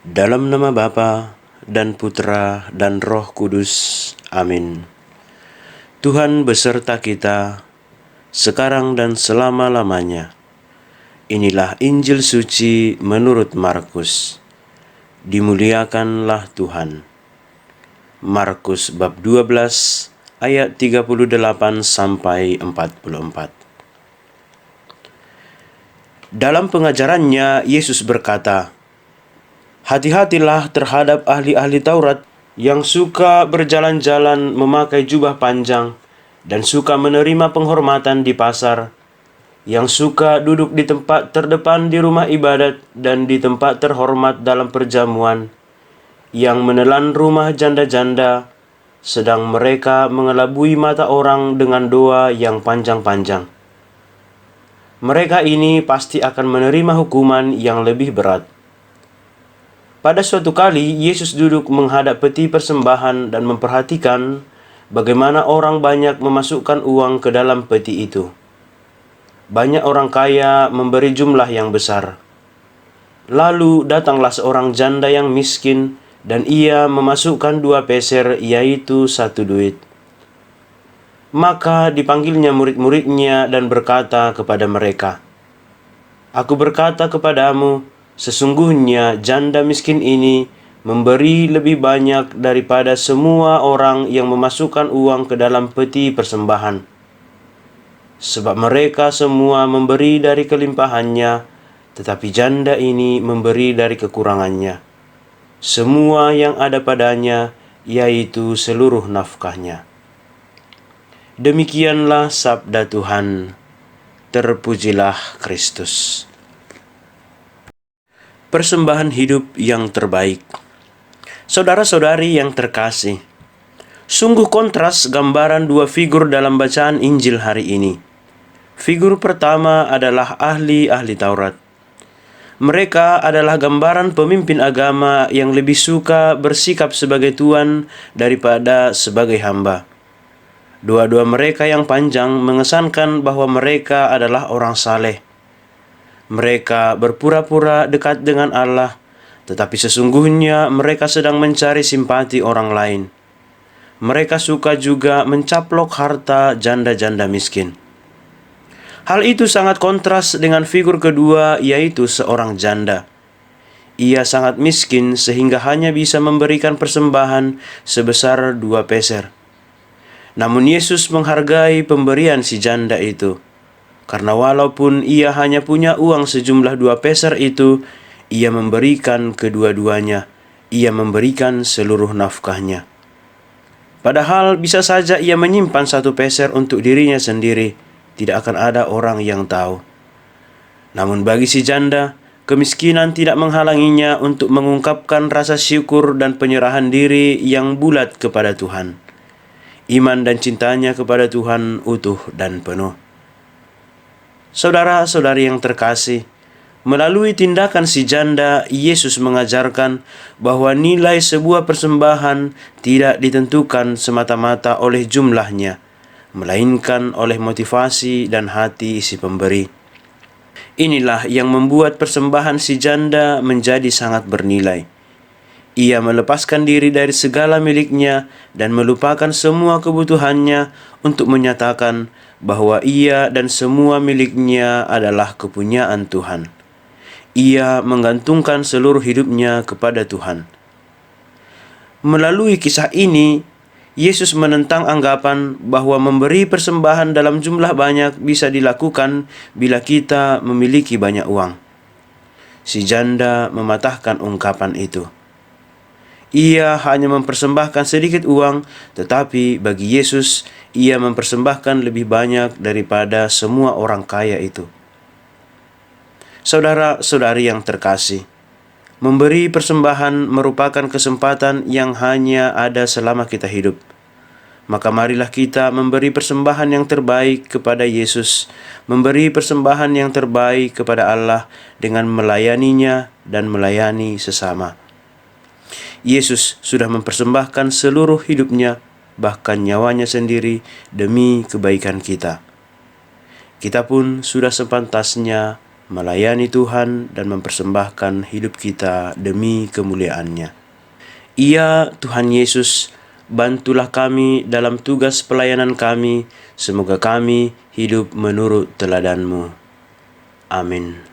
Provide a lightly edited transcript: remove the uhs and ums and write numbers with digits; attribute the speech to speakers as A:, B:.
A: Dalam nama Bapa dan Putra dan Roh Kudus. Amin. Tuhan beserta kita, sekarang dan selama-lamanya. Inilah Injil suci menurut Markus. Dimuliakanlah Tuhan. Markus bab 12 ayat 38 sampai 44. Dalam pengajarannya, Yesus berkata, "Hati-hatilah terhadap ahli-ahli Taurat yang suka berjalan-jalan memakai jubah panjang dan suka menerima penghormatan di pasar, yang suka duduk di tempat terdepan di rumah ibadat dan di tempat terhormat dalam perjamuan, yang menelan rumah janda-janda, sedang mereka mengelabui mata orang dengan doa yang panjang-panjang. Mereka ini pasti akan menerima hukuman yang lebih berat." Pada suatu kali, Yesus duduk menghadap peti persembahan dan memperhatikan bagaimana orang banyak memasukkan uang ke dalam peti itu. Banyak orang kaya memberi jumlah yang besar. Lalu datanglah seorang janda yang miskin, dan ia memasukkan 2 peser, yaitu 1 duit. Maka dipanggilnya murid-muridnya dan berkata kepada mereka, "Aku berkata kepadamu, sesungguhnya janda miskin ini memberi lebih banyak daripada semua orang yang memasukkan uang ke dalam peti persembahan. Sebab mereka semua memberi dari kelimpahannya, tetapi janda ini memberi dari kekurangannya, semua yang ada padanya, yaitu seluruh nafkahnya." Demikianlah sabda Tuhan. Terpujilah Kristus. Persembahan hidup yang terbaik. Saudara-saudari yang terkasih, sungguh kontras gambaran 2 figur dalam bacaan Injil hari ini. Figur pertama adalah ahli-ahli Taurat. Mereka adalah gambaran pemimpin agama yang lebih suka bersikap sebagai tuan daripada sebagai hamba. Dua-dua mereka yang panjang mengesankan bahwa mereka adalah orang saleh. Mereka berpura-pura dekat dengan Allah, tetapi sesungguhnya mereka sedang mencari simpati orang lain. Mereka suka juga mencaplok harta janda-janda miskin. Hal itu sangat kontras dengan figur kedua, yaitu seorang janda. Ia sangat miskin sehingga hanya bisa memberikan persembahan sebesar 2 peser. Namun Yesus menghargai pemberian si janda itu. Karena walaupun ia hanya punya uang sejumlah 2 peser itu, ia memberikan kedua-duanya. Ia memberikan seluruh nafkahnya. Padahal bisa saja ia menyimpan 1 peser untuk dirinya sendiri. Tidak akan ada orang yang tahu. Namun bagi si janda, kemiskinan tidak menghalanginya untuk mengungkapkan rasa syukur dan penyerahan diri yang bulat kepada Tuhan. Iman dan cintanya kepada Tuhan utuh dan penuh. Saudara-saudari yang terkasih, melalui tindakan si janda, Yesus mengajarkan bahwa nilai sebuah persembahan tidak ditentukan semata-mata oleh jumlahnya, melainkan oleh motivasi dan hati si pemberi. Inilah yang membuat persembahan si janda menjadi sangat bernilai. Ia melepaskan diri dari segala miliknya dan melupakan semua kebutuhannya untuk menyatakan bahwa ia dan semua miliknya adalah kepunyaan Tuhan. Ia menggantungkan seluruh hidupnya kepada Tuhan. Melalui kisah ini, Yesus menentang anggapan bahwa memberi persembahan dalam jumlah banyak bisa dilakukan bila kita memiliki banyak uang. Si janda mematahkan ungkapan itu. Ia hanya mempersembahkan sedikit uang, tetapi bagi Yesus, ia mempersembahkan lebih banyak daripada semua orang kaya itu. Saudara-saudari yang terkasih, memberi persembahan merupakan kesempatan yang hanya ada selama kita hidup. Maka marilah kita memberi persembahan yang terbaik kepada Yesus, memberi persembahan yang terbaik kepada Allah dengan melayaninya dan melayani sesama. Yesus sudah mempersembahkan seluruh hidupnya, bahkan nyawanya sendiri demi kebaikan kita. Kita pun sudah sepantasnya melayani Tuhan dan mempersembahkan hidup kita demi kemuliaan-Nya. Iya, Tuhan Yesus, bantulah kami dalam tugas pelayanan kami, semoga kami hidup menurut teladan-Mu. Amin.